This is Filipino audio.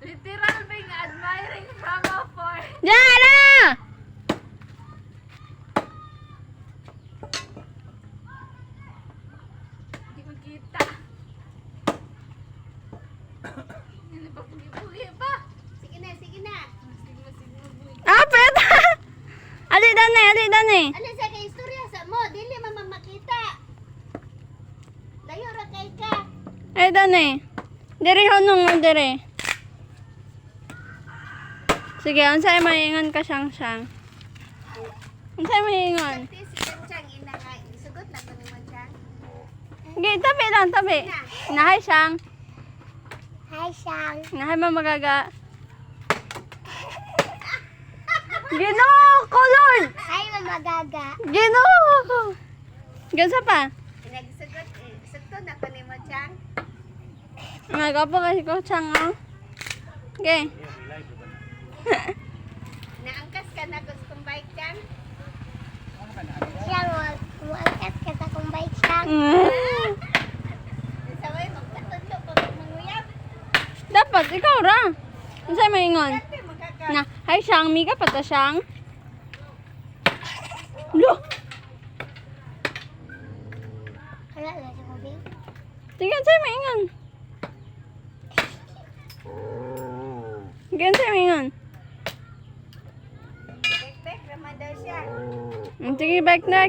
Literal being admiring from afar. Jana! Hindi ko kita. Hindi pa pugi-pugi pa. Sige na, sige na. Sigma-sigma buhi. Ah, pwede! Ali dani. Ano sa kay istorya sa mo? Dili mamamakita. Layo ra kay ka. Ay, dani. Diri honong, diri. Sige, unsay maingon ka siyang. Unsay maingon? Pati si Kanchang ina nga. Sugot na ko ni Manchang. Sige, tabi lang, tabi. Nahay siyang. Hi, Shang. Nahay mamagaga. Ginoo ko, Lord! Hi, mamagaga. Ginoo ko! Gansa pa? Nagsugot eh. Sugto na ko ni Manchang. Nagapo kasi ko siyang, oh. Okay. Naangkas ka na gusto kong bike, Chang? Shang, muangkas ka sa kong bike, Shang. Saway, magkatudlo pa manguyab. Dapat, ikaw ra. Unsay maingon? Dati magkaka. Na, hi siyang, miga pata siyang. Lo! Wala na siya ko, babe. Sige, unsay maingon? Sige, unsay maingon? Tek-tek, raman daw siya. Sige, back na.